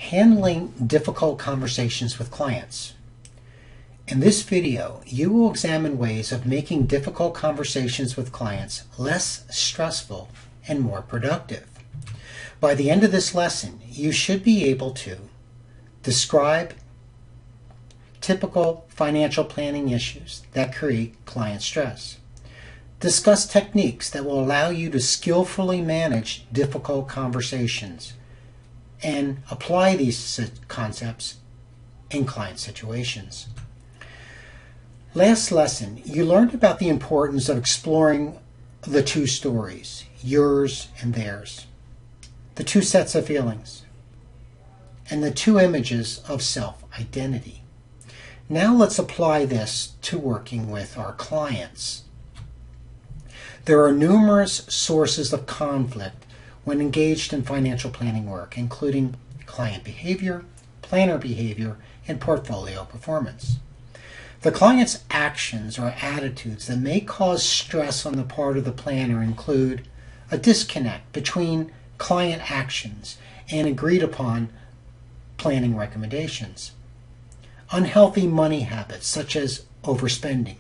Handling difficult conversations with clients. In this video, you will examine ways of making difficult conversations with clients less stressful and more productive. By the end of this lesson, you should be able to describe typical financial planning issues that create client stress, discuss techniques that will allow you to skillfully manage difficult conversations, and apply these concepts in client situations. Last lesson, you learned about the importance of exploring the two stories, yours and theirs, the two sets of feelings, and the two images of self-identity. Now let's apply this to working with our clients. There are numerous sources of conflict when engaged in financial planning work, including client behavior, planner behavior, and portfolio performance. The client's actions or attitudes that may cause stress on the part of the planner include a disconnect between client actions and agreed upon planning recommendations, unhealthy money habits such as overspending,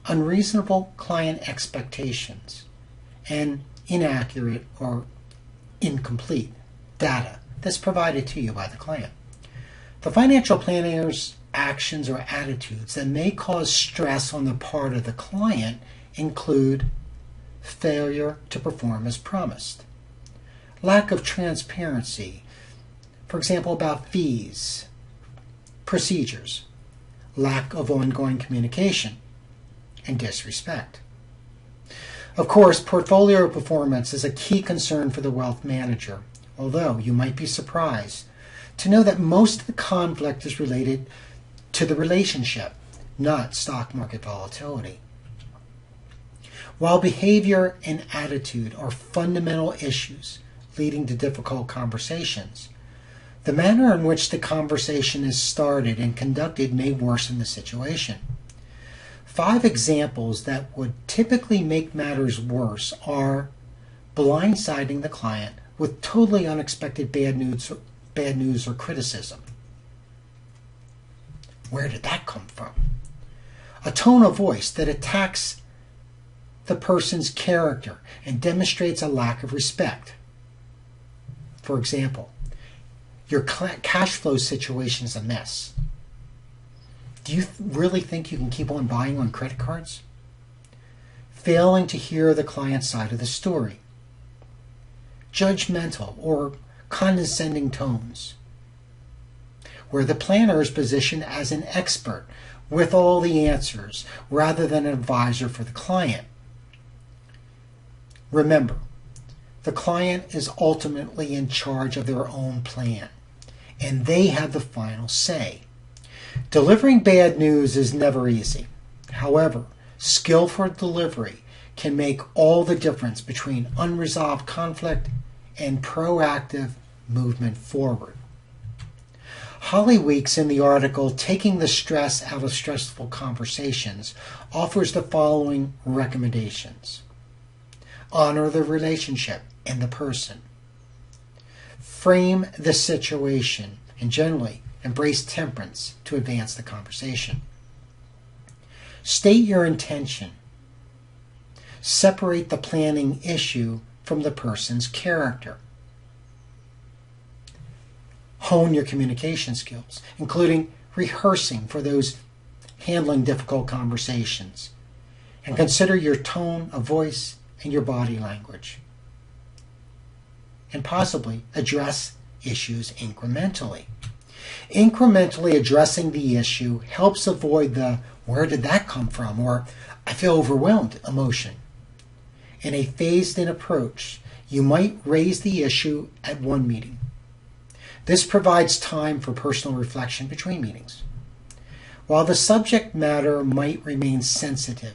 unreasonable client expectations, and inaccurate or incomplete data that's provided to you by the client. The financial planner's actions or attitudes that may cause stress on the part of the client include failure to perform as promised, lack of transparency, for example, about fees, procedures, lack of ongoing communication, and disrespect. Of course, portfolio performance is a key concern for the wealth manager, although you might be surprised to know that most of the conflict is related to the relationship, not stock market volatility. While behavior and attitude are fundamental issues leading to difficult conversations, the manner in which the conversation is started and conducted may worsen the situation. 5 examples that would typically make matters worse are blindsiding the client with totally unexpected bad news or criticism. Where did that come from? A tone of voice that attacks the person's character and demonstrates a lack of respect. For example, your cash flow situation is a mess. Do you really think you can keep on buying on credit cards? Failing to hear the client's side of the story. Judgmental or condescending tones, where the planner is positioned as an expert with all the answers rather than an advisor for the client. Remember, the client is ultimately in charge of their own plan, and they have the final say. Delivering bad news is never easy. However, skillful delivery can make all the difference between unresolved conflict and proactive movement forward. Holly Weeks, in the article Taking the Stress Out of Stressful Conversations, offers the following recommendations. Honor the relationship and the person. Frame the situation, and generally embrace temperance to advance the conversation. State your intention. Separate the planning issue from the person's character. Hone your communication skills, including rehearsing for those handling difficult conversations. And consider your tone of voice and your body language. And possibly address issues incrementally. Incrementally addressing the issue helps avoid the "where did that come from?" or "I feel overwhelmed" emotion. In a phased-in approach, you might raise the issue at one meeting. This provides time for personal reflection between meetings. While the subject matter might remain sensitive,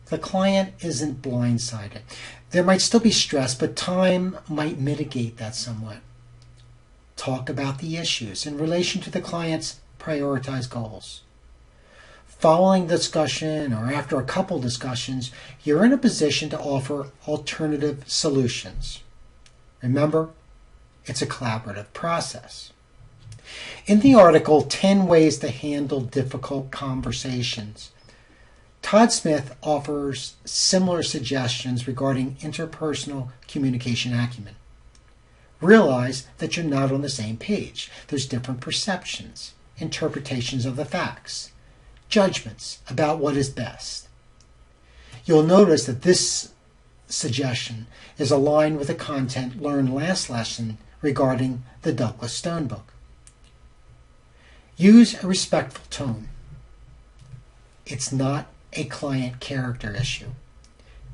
the client isn't blindsided. There might still be stress, but time might mitigate that somewhat. Talk about the issues in relation to the client's prioritized goals. Following discussion or after a couple discussions, you're in a position to offer alternative solutions. Remember, it's a collaborative process. In the article, 10 Ways to Handle Difficult Conversations, Todd Smith offers similar suggestions regarding interpersonal communication acumen. Realize that you're not on the same page. There's different perceptions, interpretations of the facts, judgments about what is best. You'll notice that this suggestion is aligned with the content learned last lesson regarding the Douglas Stone book. Use a respectful tone. It's not a client character issue.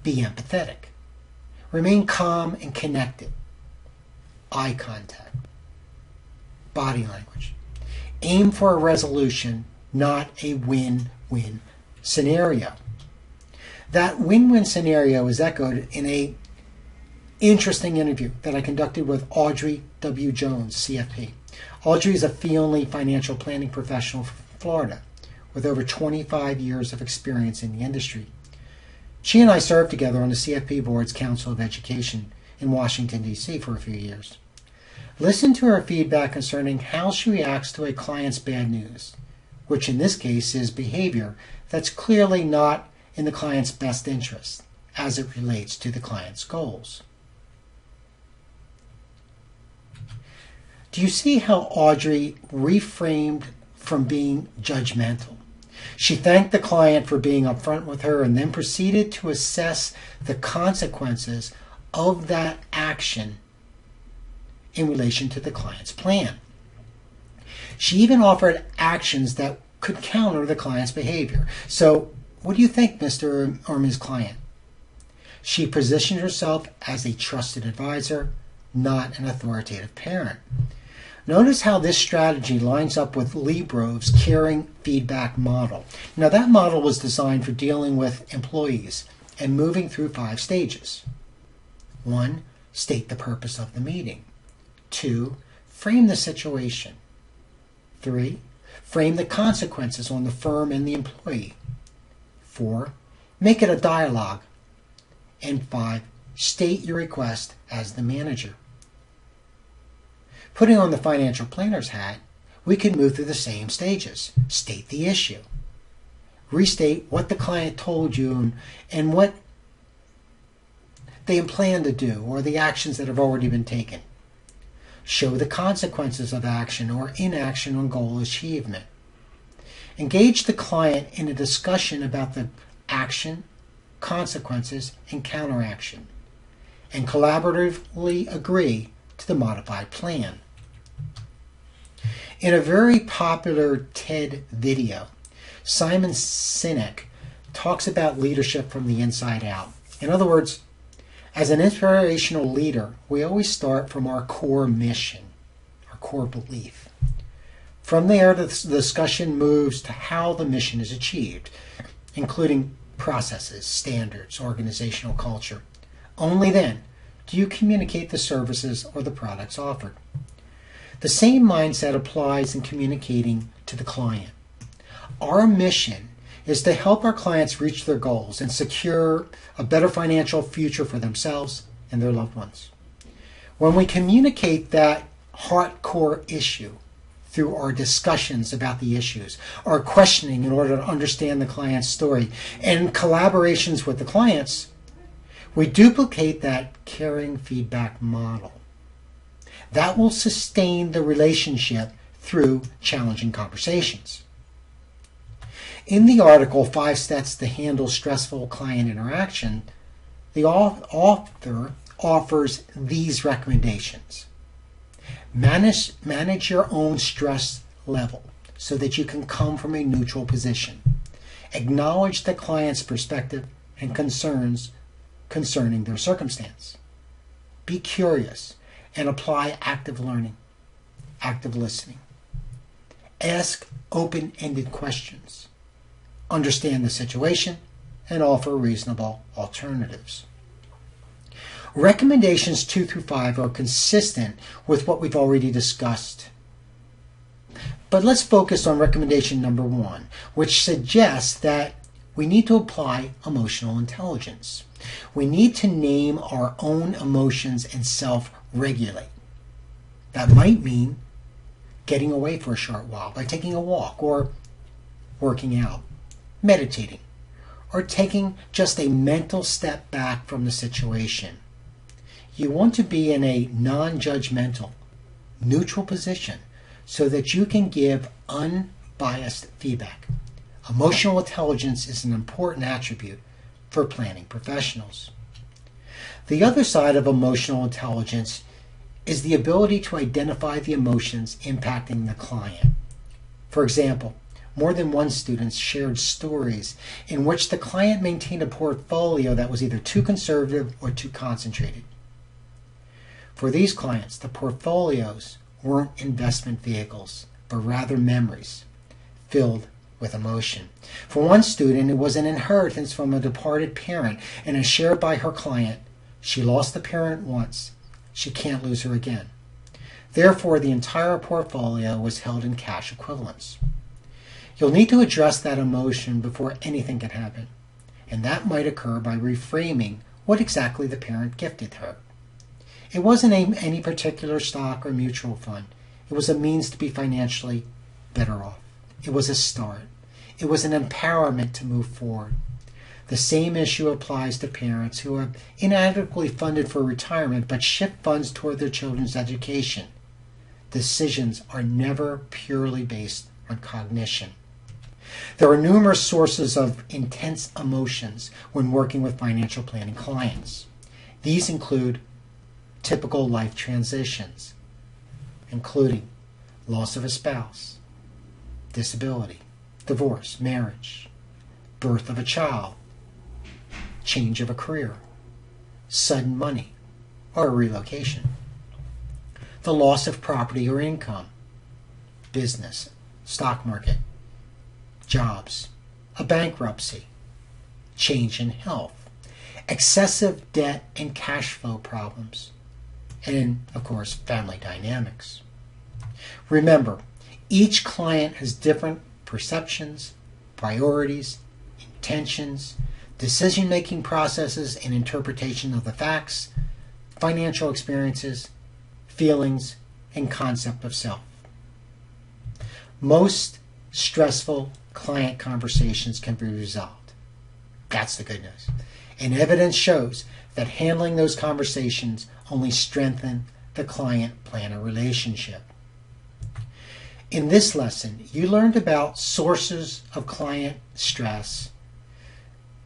Be empathetic. Remain calm and connected. Eye contact. Body language. Aim for a resolution, not a win-win scenario. That win-win scenario is echoed in an interesting interview that I conducted with Audrey W. Jones, CFP. Audrey is a fee-only financial planning professional from Florida with over 25 years of experience in the industry. She and I served together on the CFP Board's Council of Education in Washington, D.C. for a few years. Listen to her feedback concerning how she reacts to a client's bad news, which in this case is behavior that's clearly not in the client's best interest as it relates to the client's goals. Do you see how Audrey reframed from being judgmental? She thanked the client for being upfront with her and then proceeded to assess the consequences of that action in relation to the client's plan. She even offered actions that could counter the client's behavior. So, what do you think, Mr. or Ms. Client? She positioned herself as a trusted advisor, not an authoritative parent. Notice how this strategy lines up with Lee Brove's caring feedback model. Now, that model was designed for dealing with employees and moving through 5 stages. 1. State the purpose of the meeting. 2. Frame the situation. 3. Frame the consequences on the firm and the employee. 4. Make it a dialogue. And 5. State your request as the manager. Putting on the financial planner's hat, we can move through the same stages. State the issue. Restate what the client told you and what they plan to do or the actions that have already been taken. Show the consequences of action or inaction on goal achievement. Engage the client in a discussion about the action, consequences, and counteraction, and collaboratively agree to the modified plan. In a very popular TED video, Simon Sinek talks about leadership from the inside out. In other words, as an inspirational leader, we always start from our core mission, our core belief. From there, the discussion moves to how the mission is achieved, including processes, standards, organizational culture. Only then do you communicate the services or the products offered. The same mindset applies in communicating to the client. Our mission is to help our clients reach their goals and secure a better financial future for themselves and their loved ones. When we communicate that heart core issue through our discussions about the issues, our questioning in order to understand the client's story, and collaborations with the clients, we duplicate that caring feedback model. That will sustain the relationship through challenging conversations. In the article, 5 Steps to Handle Stressful Client Interaction, the author offers these recommendations. Manage your own stress level so that you can come from a neutral position. Acknowledge the client's perspective and concerns concerning their circumstance. Be curious and apply active learning, active listening. Ask open-ended questions. Understand the situation and offer reasonable alternatives. Recommendations 2 through 5 are consistent with what we've already discussed. But let's focus on recommendation number 1, which suggests that we need to apply emotional intelligence. We need to name our own emotions and self-regulate. That might mean getting away for a short while, by taking a walk or working out, meditating, or taking just a mental step back from the situation. You want to be in a non-judgmental, neutral position so that you can give unbiased feedback. Emotional intelligence is an important attribute for planning professionals. The other side of emotional intelligence is the ability to identify the emotions impacting the client. For example, more than one student shared stories in which the client maintained a portfolio that was either too conservative or too concentrated. For these clients, the portfolios weren't investment vehicles, but rather memories filled with emotion. For one student, it was an inheritance from a departed parent, and as shared by her client, she lost the parent once. She can't lose her again. Therefore, the entire portfolio was held in cash equivalents. You'll need to address that emotion before anything can happen, and that might occur by reframing what exactly the parent gifted her. It wasn't any particular stock or mutual fund. It was a means to be financially better off. It was a start. It was an empowerment to move forward. The same issue applies to parents who are inadequately funded for retirement but shift funds toward their children's education. Decisions are never purely based on cognition. There are numerous sources of intense emotions when working with financial planning clients. These include typical life transitions, including loss of a spouse, disability, divorce, marriage, birth of a child, change of a career, sudden money, or a relocation, the loss of property or income, business, stock market, jobs, a bankruptcy, change in health, excessive debt and cash flow problems, and, of course, family dynamics. Remember, each client has different perceptions, priorities, intentions, decision-making processes and interpretation of the facts, financial experiences, feelings, and concept of self. Most stressful client conversations can be resolved. That's the good news. And evidence shows that handling those conversations only strengthen the client-planner relationship. In this lesson, you learned about sources of client stress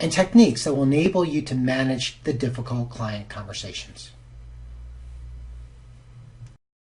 and techniques that will enable you to manage the difficult client conversations.